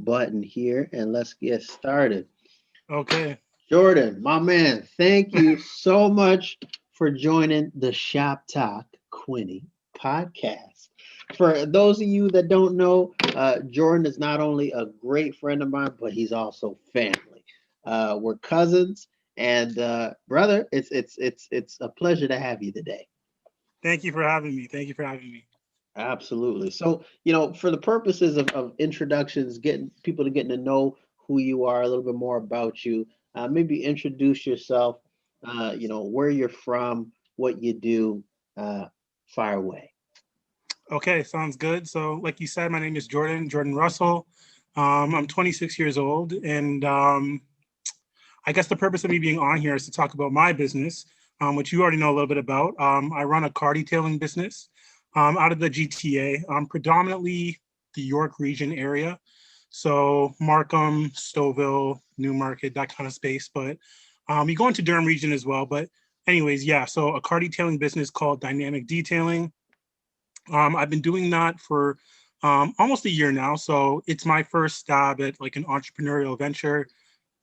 button here and let's get started. Okay. Jordan, my man, thank you so much for joining the Shop Talk Quinny podcast. For those of you that don't know, Jordan is not only a great friend of mine, but he's also family. We're cousins, and brother, it's a pleasure to have you today. Thank you for having me. Thank you for having me. Absolutely. So, for the purposes of introductions, getting people to getting to know who you are, a little bit more about you, maybe introduce yourself, where you're from, what you do, uh, fire away. Okay, sounds good. So, like you said, my name is Jordan Russell. I'm 26 years old, and I guess the purpose of me being on here is to talk about my business, which you already know a little bit about. I run a car detailing business out of the GTA, predominantly the York region area. So Markham, Stouffville, Newmarket, that kind of space. But we go into Durham region as well. But anyways, yeah. So a car detailing business called Dynamic Detailing. I've been doing that for almost a year now. So it's my first stab at like an entrepreneurial venture.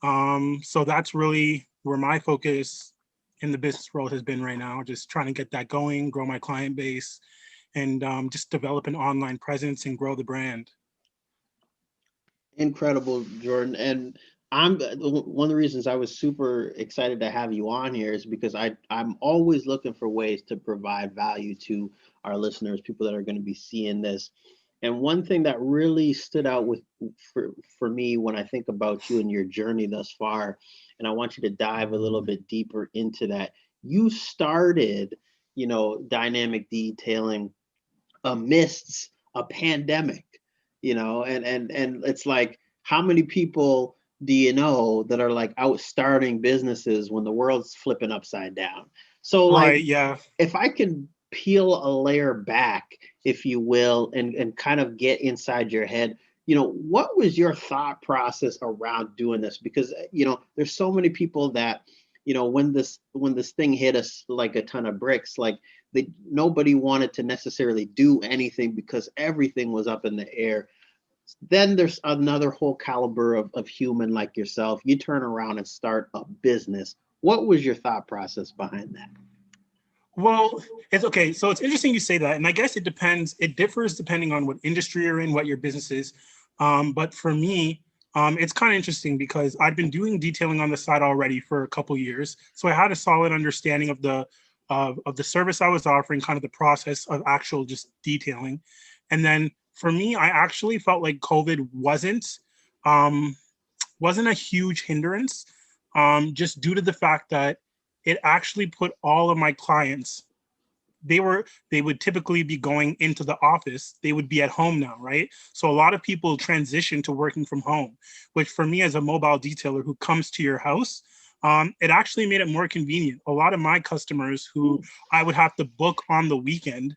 So that's really where my focus in the business world has been right now, just trying to get that going, grow my client base, and just develop an online presence and grow the brand. Incredible, Jordan. And one of the reasons I was super excited to have you on here is because I'm always looking for ways to provide value to our listeners, people that are going to be seeing this. And one thing that really stood out for me when I think about you and your journey thus far, and I want you to dive a little bit deeper into that. You started, dynamic detailing amidst a pandemic, and it's like, how many people do you know that are like out starting businesses when the world's flipping upside down? So like, Right. Yeah. if I can peel a layer back, if you will, and kind of get inside your head, what was your thought process around doing this? Because there's so many people that, when this thing hit us like a ton of bricks, like nobody wanted to necessarily do anything because everything was up in the air. Then there's another whole caliber of human like yourself. You turn around and start a business. What was your thought process behind that? Well, it's okay. So it's interesting you say that, and I guess it depends. It differs depending on what industry you're in, what your business is. But for me, it's kind of interesting because I've been doing detailing on the side already for a couple years, so I had a solid understanding of the service I was offering, kind of the process of actual just detailing. And then for me, I actually felt like COVID um, wasn't a huge hindrance, just due to the fact that it actually put all of my clients, they would typically be going into the office, they would be at home now, right? So a lot of people transition to working from home, which for me as a mobile detailer who comes to your house, it actually made it more convenient. A lot of my customers who Hmm. I would have to book on the weekend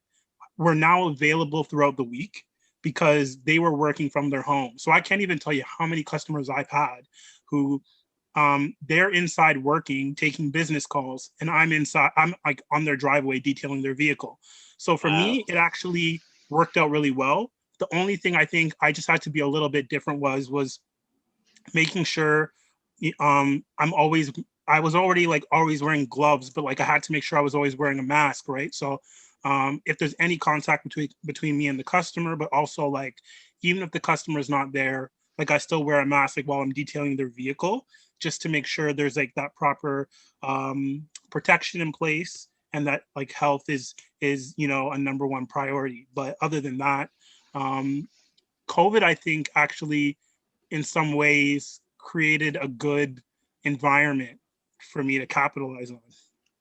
were now available throughout the week because they were working from their home. So I can't even tell you how many customers I've had who, they're inside working, taking business calls, and I'm inside, I'm like on their driveway detailing their vehicle. So for Wow. me, it actually worked out really well. The only thing I think I just had to be a little bit different was making sure, I'm always, I was already like always wearing gloves, but like I had to make sure I was always wearing a mask, right? So if there's any contact between me and the customer, but also like even if the customer is not there, like I still wear a mask like while I'm detailing their vehicle, just to make sure there's like that proper protection in place, and that like health is a number one priority. But other than that, um, COVID, I think, actually in some ways created a good environment for me to capitalize on.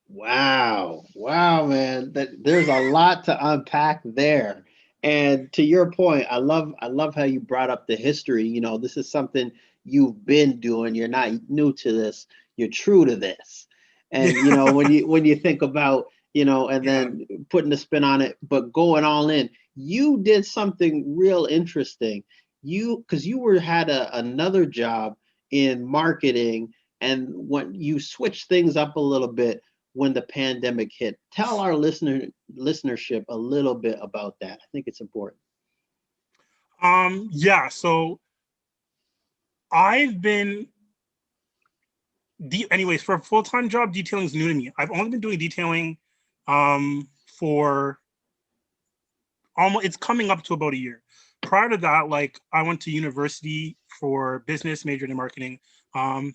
Wow. Wow, man. There's a lot to unpack there. And to your point, I love how you brought up the history. This is something you've been doing. You're not new to this. You're true to this. And Yeah, when you think about, and yeah. then putting a spin on it, but going all in, you did something real interesting. Because you were had another job in marketing, and when you switched things up a little bit when the pandemic hit. Tell our listenership a little bit about that. I think it's important. Yeah. So I've been anyways, for a full-time job, detailing is new to me. I've only been doing detailing for almost, it's coming up to about a year. Prior to that, like I went to university for business, majored in marketing. Um,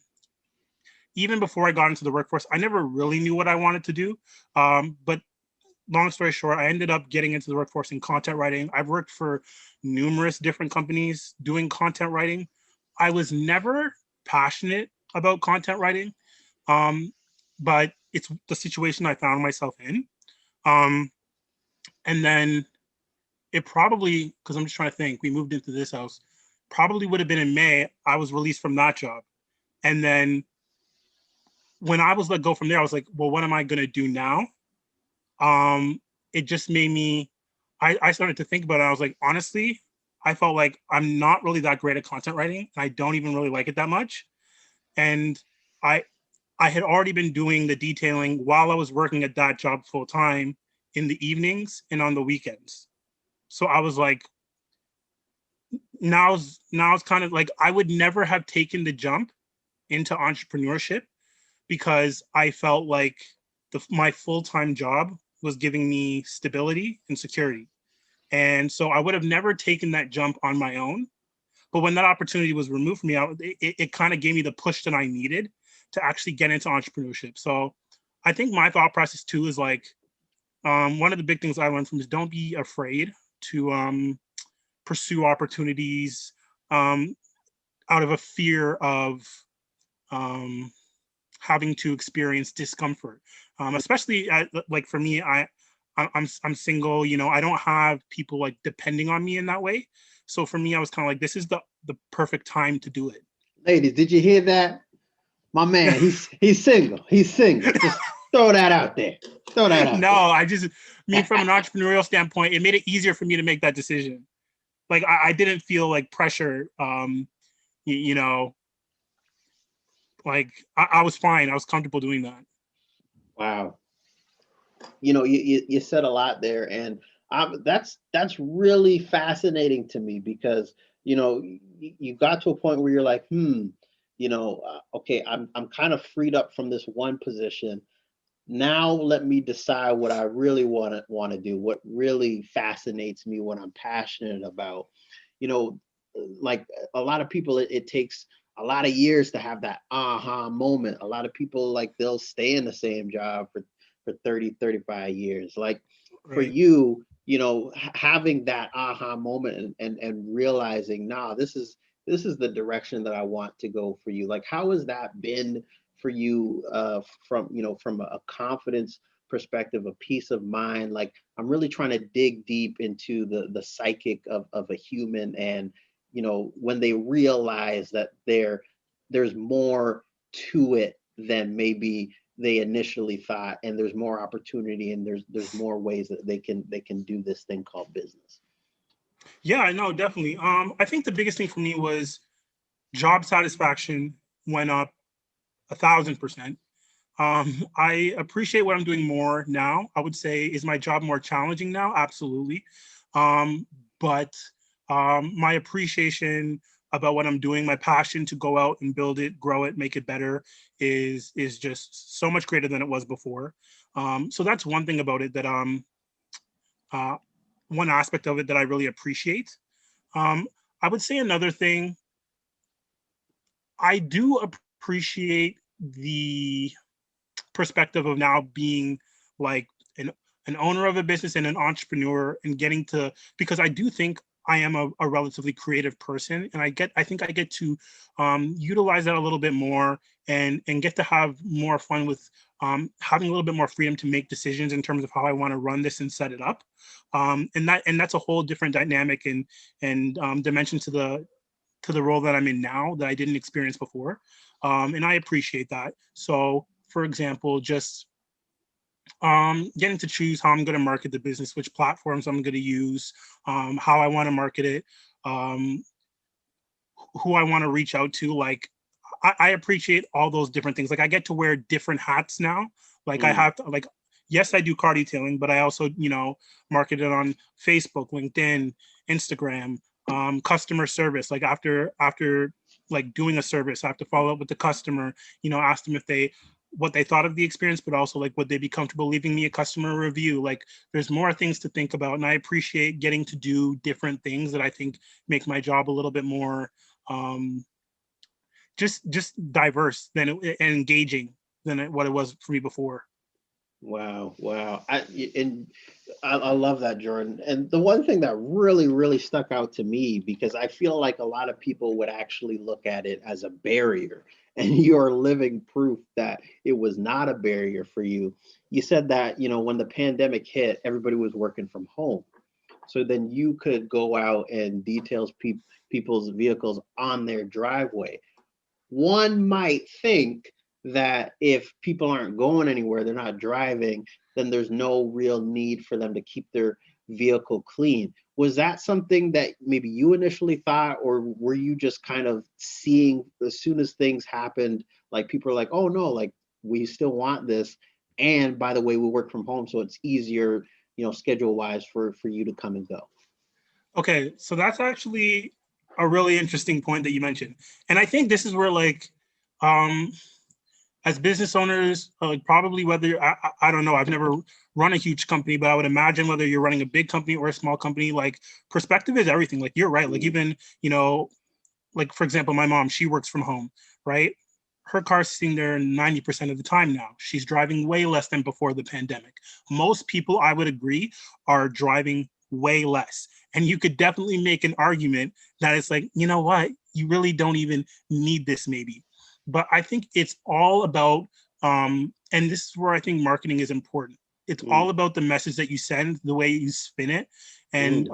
Even before I got into the workforce, I never really knew what I wanted to do. But long story short, I ended up getting into the workforce in content writing. I've worked for numerous different companies doing content writing. I was never passionate about content writing, um, but it's the situation I found myself in. Um, and then it probably, because I'm just trying to think, we moved into this house, probably would have been in May. I was released from that job. And then when I was let go from there, I was like, well, what am I going to do now? It just made me, I started to think about it. I was like, honestly, I felt like I'm not really that great at content writing. And I don't even really like it that much. And I, I had already been doing the detailing while I was working at that job full time in the evenings and on the weekends. So I was like, now it's kind of like I would never have taken the jump into entrepreneurship because I felt like my full-time job was giving me stability and security. And so I would have never taken that jump on my own. But when that opportunity was removed from me, it kind of gave me the push that I needed to actually get into entrepreneurship. So I think my thought process too is like, one of the big things I learned from is don't be afraid to pursue opportunities um, out of a fear of um, having to experience discomfort. Especially like for me, I'm single. You know, I don't have people like depending on me in that way. So for me, I was kind of like, this is the perfect time to do it. Ladies, did you hear that? My man, he's single. He's single. Just throw that out there. Throw that out No, there. I just mean from an entrepreneurial standpoint, it made it easier for me to make that decision. Like I didn't feel like pressure. You know, like I was fine. I was comfortable doing that. Wow. You said a lot there, and that's really fascinating to me because you got to a point where you're like, okay, I'm kind of freed up from this one position. Now let me decide what I really want to do, what really fascinates me, what I'm passionate about. You know, like a lot of people, it takes a lot of years to have that aha moment. A lot of people, like, they'll stay in the same job for 30, 35 years. Like for Right. you, having that aha moment and realizing, nah, this is the direction that I want to go for you. Like, how has that been for you, from a confidence perspective, a peace of mind? Like, I'm really trying to dig deep into the psychic of a human, and when they realize that there's more to it than maybe they initially thought, and there's more opportunity, and there's more ways that they can do this thing called business. Yeah, I know, definitely. I think the biggest thing for me was job satisfaction went up 1,000%. I appreciate what I'm doing more now. I would say, is my job more challenging now? Absolutely. Um, but my appreciation about what I'm doing, my passion to go out and build it, grow it, make it better is just so much greater than it was before. So that's one thing about it that uh, one aspect of it that I really appreciate. Um, I would say another thing, I do appreciate the perspective of now being like an owner of a business and an entrepreneur and getting to, because I do think I am a relatively creative person, and I think I get to utilize that a little bit more and get to have more fun with having a little bit more freedom to make decisions in terms of how I want to run this and set it up. And that's a whole different dynamic and dimension to the role that I'm in now that I didn't experience before. And I appreciate that. So, for example, just getting to choose how I'm going to market the business, which platforms I'm going to use, how I want to market it, um, who I want to reach out to. Like, I appreciate all those different things. Like, I get to wear different hats now. Like, I Mm. have to, like, yes, I do car detailing, but I also, market it on Facebook, LinkedIn, Instagram. customer service. Like after like doing a service, I have to follow up with the customer, ask them what they thought of the experience, but also like, would they be comfortable leaving me a customer review? Like there's more things to think about. And I appreciate getting to do different things that I think make my job a little bit more just diverse and engaging than what it was for me before. Wow, wow. I love that, Jordan. And the one thing that really, really stuck out to me, because I feel like a lot of people would actually look at it as a barrier, and you're living proof that it was not a barrier for you. You said that, when the pandemic hit, everybody was working from home. So then you could go out and details people's vehicles on their driveway. One might think that if people aren't going anywhere, they're not driving, then there's no real need for them to keep their vehicle clean. Was that something that maybe you initially thought, or were you just kind of seeing as soon as things happened, like people are like, oh no, like we still want this. And by the way, we work from home, so it's easier, schedule wise for you to come and go. Okay, so that's actually a really interesting point that you mentioned. And I think this is where like as business owners, like probably whether I don't know, I've never run a huge company, but I would imagine whether you're running a big company or a small company, like perspective is everything. Like you're right. Like even, like for example, my mom, she works from home, right? Her car's sitting there 90% of the time now. She's driving way less than before the pandemic. Most people, I would agree, are driving way less. And you could definitely make an argument that it's like, you know what? You really don't even need this maybe. But I think it's all about, and this is where I think marketing is important. It's all about the message that you send, the way you spin it. And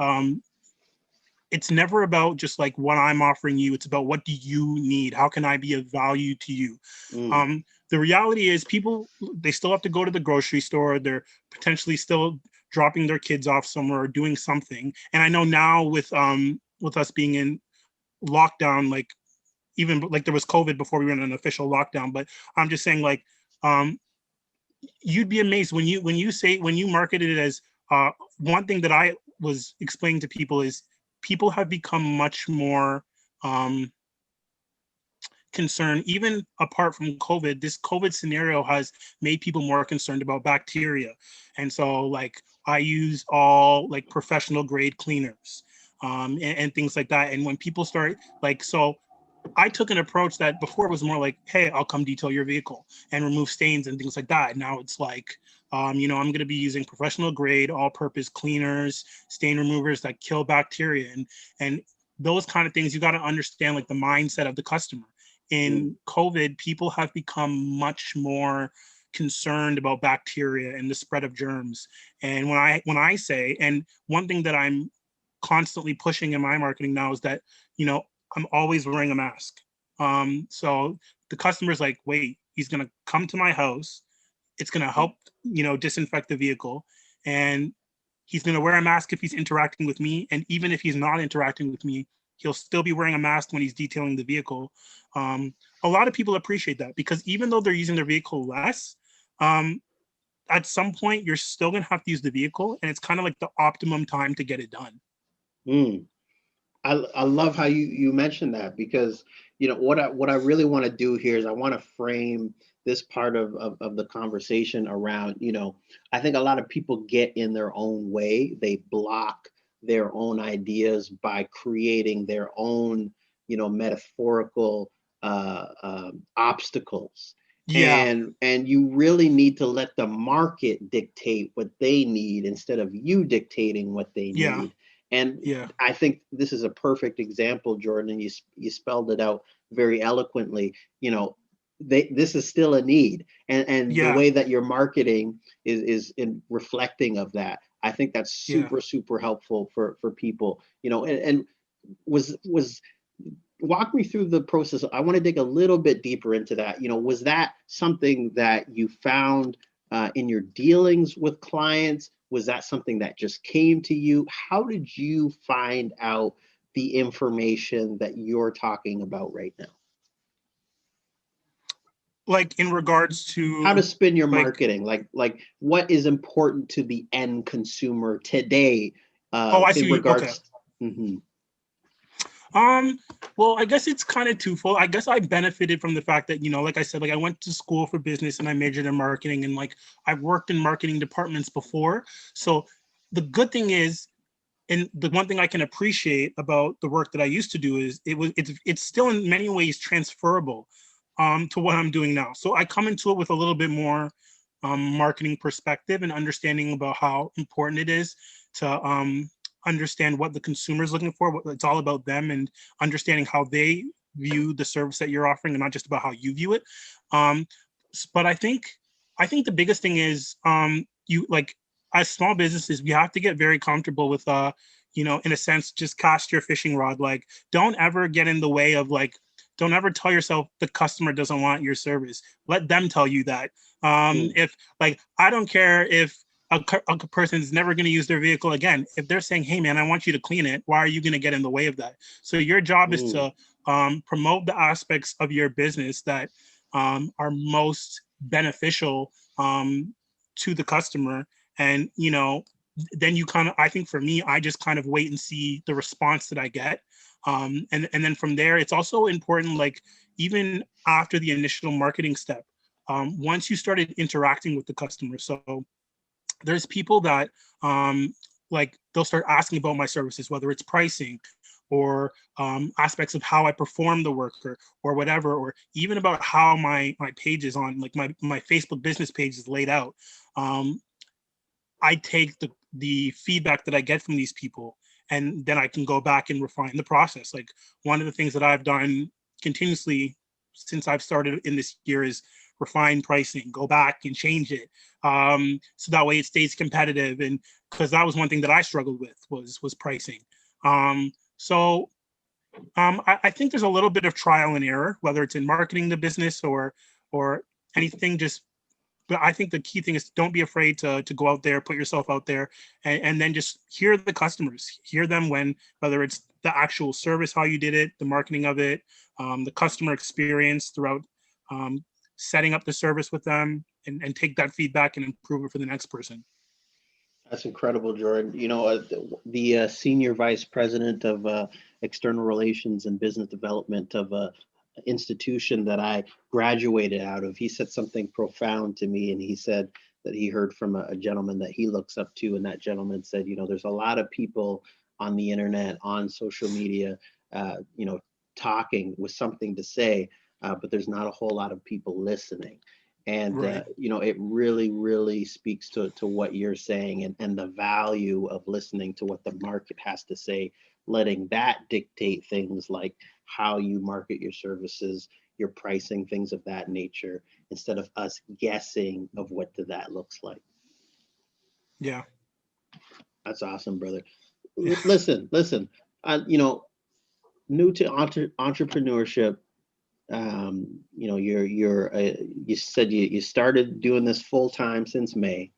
it's never about just like what I'm offering you. It's about what do you need? How can I be of value to you? The reality is people, they still have to go to the grocery store. They're potentially still dropping their kids off somewhere or doing something. And I know now with us being in lockdown, like even like there was COVID before we were in an official lockdown, but I'm just saying like, you'd be amazed when you marketed it as one thing that I was explaining to people is people have become much more concerned, even apart from COVID. This COVID scenario has made people more concerned about bacteria. And so like I use all like professional grade cleaners and things like that. And when people start like, so I took an approach that before was more like, hey, I'll come detail your vehicle and remove stains and things like that. Now it's like, I'm going to be using professional grade, all-purpose cleaners, stain removers that kill bacteria, and those kind of things. You got to understand like the mindset of the customer. In COVID, people have become much more concerned about bacteria and the spread of germs. And when I say, and one thing that I'm constantly pushing in my marketing now is that, I'm always wearing a mask. So the customer's like, wait, he's going to come to my house. It's going to help, disinfect the vehicle. And he's going to wear a mask if he's interacting with me. And even if he's not interacting with me, he'll still be wearing a mask when he's detailing the vehicle. A lot of people appreciate that because even though they're using their vehicle less, at some point, you're still going to have to use the vehicle. And it's kind of like the optimum time to get it done. I love how you mentioned that because what I really want to do here is I want to frame this part of the conversation around, I think a lot of people get in their own way. They block their own ideas by creating their own, metaphorical obstacles. Yeah. And you really need to let the market dictate what they need instead of you dictating what they need. And I think this is a perfect example, Jordan, and you spelled it out very eloquently. This is still a need, and the way that you're marketing is in reflecting of that. I think that's super helpful for people. And was walk me through the process. I want to dig a little bit deeper into that. Was that something that you found in your dealings with clients? Was that something that just came to you? How did you find out the information that you're talking about right now? Like in regards to how to spin your marketing, like what is important to the end consumer today I see. in regards. Okay. Well, I guess it's kind of twofold. I guess I benefited from the fact that, like I said, like I went to school for business and I majored in marketing, and like I've worked in marketing departments before. So the good thing is, and the one thing I can appreciate about the work that I used to do is it's still in many ways transferable to what I'm doing now. So I come into it with a little bit more marketing perspective and understanding about how important it is to understand what the consumer is looking for, what it's all about them, and understanding how they view the service that you're offering, and not just about how you view it. Um, but I think the biggest thing is you like as small businesses, we have to get very comfortable with in a sense, just cast your fishing rod. Like, don't ever get in the way of like, don't ever tell yourself the customer doesn't want your service. Let them tell you that. If like, I don't care if a person is never going to use their vehicle again. If they're saying, "Hey, man, I want you to clean it," why are you going to get in the way of that? So your job is to promote the aspects of your business that are most beneficial to the customer, and then you kind of, I think for me, I just kind of wait and see the response that I get, and then from there, it's also important, like even after the initial marketing step, once you started interacting with the customer. So there's people that like they'll start asking about my services, whether it's pricing or aspects of how I perform the work, or whatever, or even about how my page is on, like my Facebook business page is laid out. I take the feedback that I get from these people, and then I can go back and refine the process. Like one of the things that I've done continuously since I've started in this year is refine pricing, go back and change it, so that way it stays competitive. And because that was one thing that I struggled with was pricing. I think there's a little bit of trial and error, whether it's in marketing the business or anything. But I think the key thing is don't be afraid to go out there, put yourself out there, and then just hear the customers, hear them whether it's the actual service, how you did it, the marketing of it, the customer experience throughout setting up the service with them, and take that feedback and improve it for the next person. That's incredible, Jordan. The senior vice president of external relations and business development of a institution that I graduated out of, he said something profound to me, and he said that he heard from a gentleman that he looks up to, and that gentleman said, there's a lot of people on the internet, on social media, talking with something to say, but there's not a whole lot of people listening. And Right. it really, really speaks to what you're saying, and the value of listening to what the market has to say, letting that dictate things like how you market your services, your pricing, things of that nature, instead of us guessing of what that looks like. Yeah. That's awesome, brother. Yeah. Listen, new to entrepreneurship. You said you started doing this full time since May.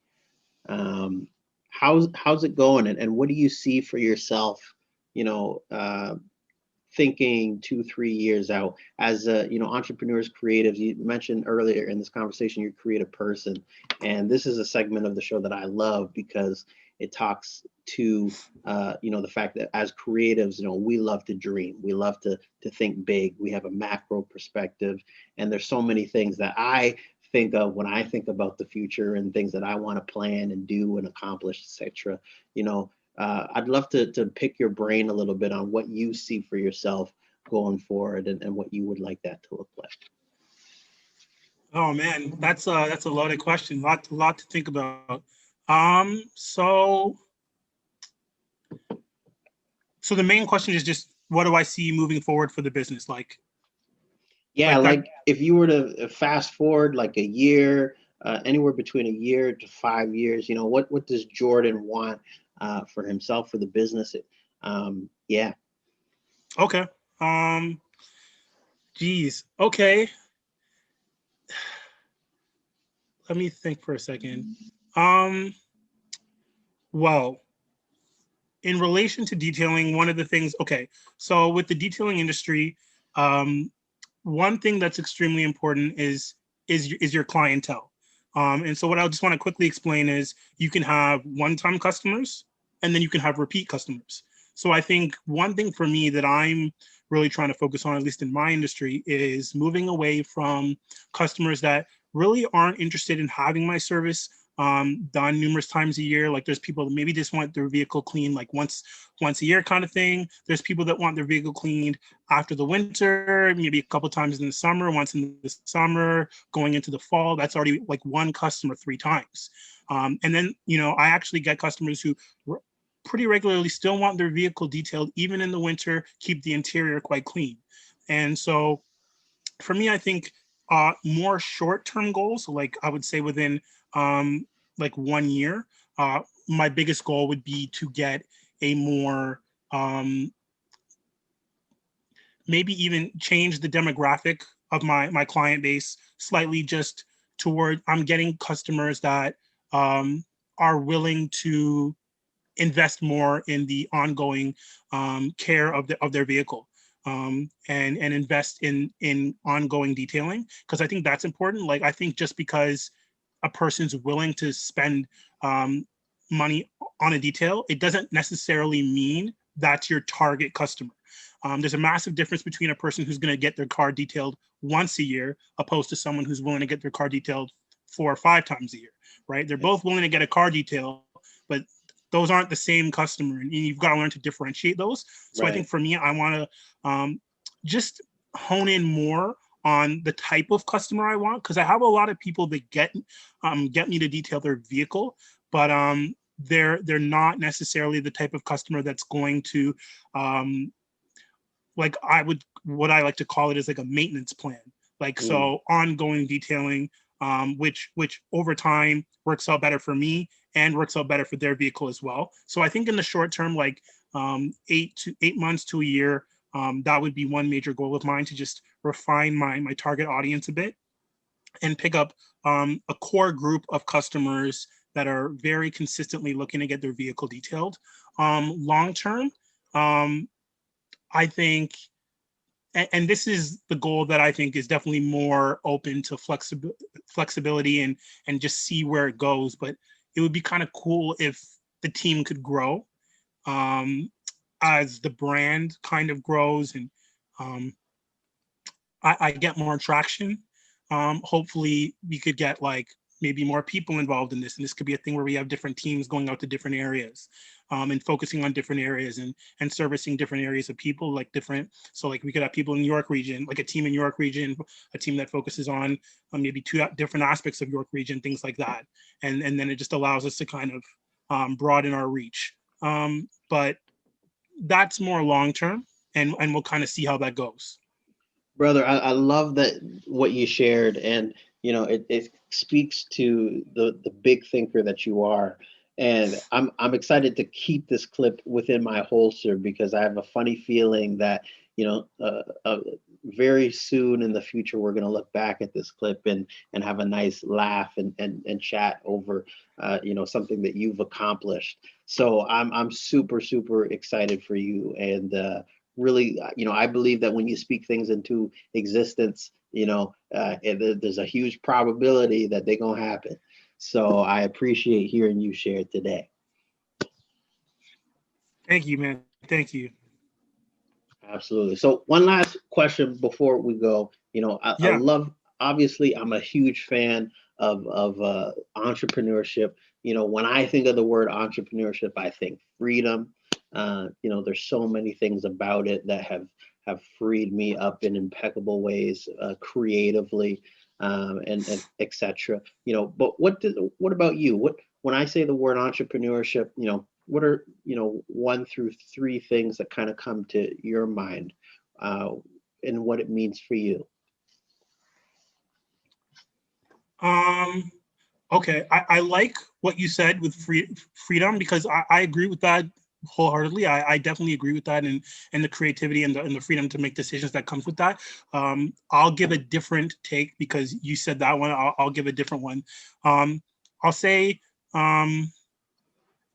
How's it going, and what do you see for yourself, thinking 2-3 years out as entrepreneurs, creatives? You mentioned earlier in this conversation you're a creative person, and this is a segment of the show that I love because it talks to the fact that as creatives, we love to dream, we love to think big, we have a macro perspective, and there's so many things that I think of when I think about the future and things that I want to plan and do and accomplish, etc. I'd love to pick your brain a little bit on what you see for yourself going forward, and what you would like that to look like. Oh man, that's a loaded question. Lot to think about. So the main question is just, what do I see moving forward for the business? Like that. If you were to fast forward like a year, anywhere between a year to 5 years, what does Jordan want for himself, for the business? Yeah. Okay. Geez. Okay. Let me think for a second. Well, in relation to detailing, one of the things, okay, so with the detailing industry, one thing that's extremely important is your clientele. And so what I just want to quickly explain is you can have one-time customers, and then you can have repeat customers. So I think one thing for me that I'm really trying to focus on, at least in my industry, is moving away from customers that really aren't interested in having my service done numerous times a year. Like there's people that maybe just want their vehicle cleaned like once a year kind of thing. There's people that want their vehicle cleaned after the winter, maybe a couple times in the summer, once in the summer, going into the fall. That's already like one customer 3 times. And then, I actually get customers who pretty regularly still want their vehicle detailed, even in the winter, keep the interior quite clean. And so for me, I think more short-term goals, like I would say within like 1 year, my biggest goal would be to get a more, maybe even change the demographic of my client base slightly, just toward I'm getting customers that are willing to invest more in the ongoing care of their vehicle, and invest in ongoing detailing, because I think that's important. Like I think just because a person's willing to spend money on a detail, it doesn't necessarily mean that's your target customer. There's a massive difference between a person who's going to get their car detailed once a year opposed to someone who's willing to get their car detailed 4 or 5 times a year, right? They're both willing to get a car detail, but those aren't the same customer, and you've got to learn to differentiate those. So I think for me, I want to just hone in more on the type of customer I want, because I have a lot of people that get me to detail their vehicle, but they're not necessarily the type of customer that's going to like what I like to call it is like a maintenance plan. Like so ongoing detailing, which over time works out better for me and works out better for their vehicle as well. So I think in the short term, like 8 months to a year, that would be one major goal of mine, to just refine my target audience a bit and pick up a core group of customers that are very consistently looking to get their vehicle detailed. Long term, I think, and this is the goal that I think is definitely more open to flexibility and just see where it goes. But it would be kind of cool if the team could grow as the brand kind of grows and I get more traction. Hopefully we could get like maybe more people involved in this. And this could be a thing where we have different teams going out to different areas and focusing on different areas and servicing different areas of people, like different. So like we could have people in New York region, like a team in New York region, a team that focuses on maybe 2 different aspects of York region, things like that. And then it just allows us to kind of broaden our reach. But that's more long-term, and we'll kind of see how that goes. Brother, I love that what you shared, and it speaks to the big thinker that you are. And I'm excited to keep this clip within my holster, because I have a funny feeling that very soon in the future we're going to look back at this clip and have a nice laugh and chat over something that you've accomplished. So I'm super excited for you, and really, I believe that when you speak things into existence, there's a huge probability that they're going to happen. So I appreciate hearing you share today. Thank you, man. Thank you. Absolutely. So one last question before we go. I love, obviously, I'm a huge fan of entrepreneurship. When I think of the word entrepreneurship, I think freedom. There's so many things about it that have freed me up in impeccable ways, creatively, and etc. But what about you? When I say the word entrepreneurship, what are 1 through 3 things that kind of come to your mind, and what it means for you? Okay, I like what you said with freedom, because I agree with that wholeheartedly. I definitely agree with that, and the creativity and the freedom to make decisions that comes with that. I'll give a different take because you said that one. I'll give a different one. I'll say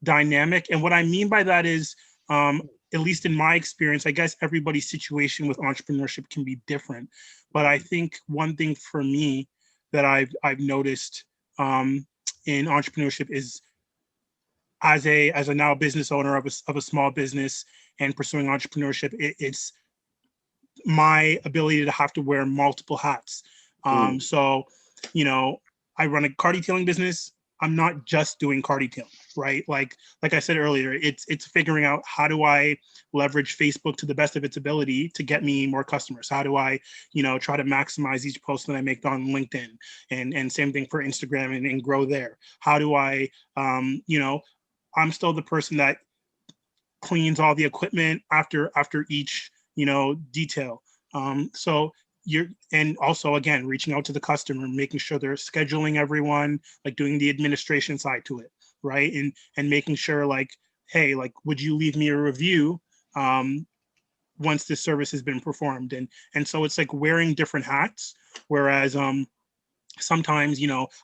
dynamic, and what I mean by that is, at least in my experience, I guess everybody's situation with entrepreneurship can be different, but I think one thing for me that I've noticed in entrepreneurship is, as a now business owner of a small business and pursuing entrepreneurship, it's my ability to have to wear multiple hats. Mm. So, you know, I run a car detailing business. I'm not just doing car detailing, right? Like I said earlier, it's figuring out how do I leverage Facebook to the best of its ability to get me more customers? How do I, try to maximize each post that I make on LinkedIn, and same thing for Instagram, and grow there? How do I, I'm still the person that cleans all the equipment after each detail. So you're, and also again reaching out to the customer, making sure they're scheduling everyone, like doing the administration side to it, right? And making sure, like, hey, like, would you leave me a review once this service has been performed? And so it's like wearing different hats. Whereas sometimes,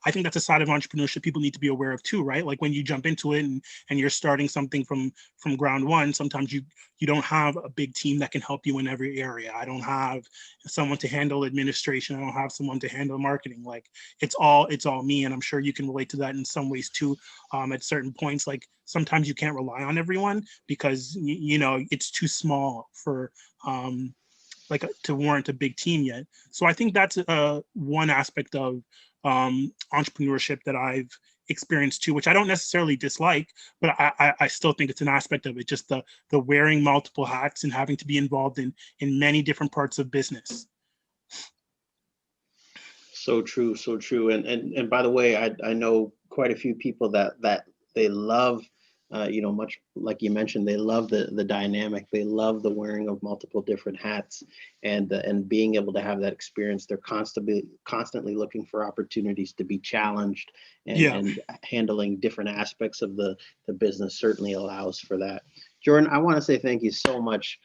I think that's a side of entrepreneurship people need to be aware of too, right? Like when you jump into it, and you're starting something from ground one, sometimes you don't have a big team that can help you in every area. I don't have someone to handle administration. I don't have someone to handle marketing. Like it's all me. And I'm sure you can relate to that in some ways too. At certain points, like sometimes you can't rely on everyone because it's too small for to warrant a big team yet. So I think that's one aspect of entrepreneurship that I've experienced too, which I don't necessarily dislike, but I still think it's an aspect of it, just the wearing multiple hats and having to be involved in many different parts of business. So true, so true. And by the way, I know quite a few people that they love, much like you mentioned, they love the dynamic. They love the wearing of multiple different hats, and being able to have that experience. They're constantly looking for opportunities to be challenged, Yeah. and handling different aspects of the business certainly allows for that. Jordan, I want to say thank you so much,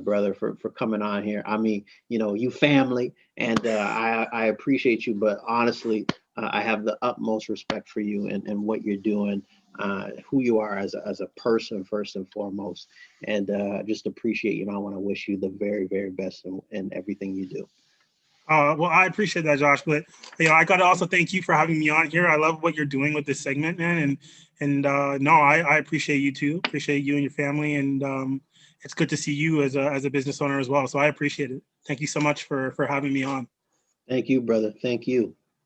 brother, for coming on here. I mean, you family, and I appreciate you, but honestly, I have the utmost respect for you, and what you're doing, who you are as a person first and foremost, and just appreciate you. And I want to wish you the very, very best in everything you do. Well, I appreciate that, Josh. But I got to also thank you for having me on here. I love what you're doing with this segment, man. And no, I appreciate you too. Appreciate you and your family, and it's good to see you as a business owner as well. So I appreciate it. Thank you so much for having me on. Thank you, brother. Thank you.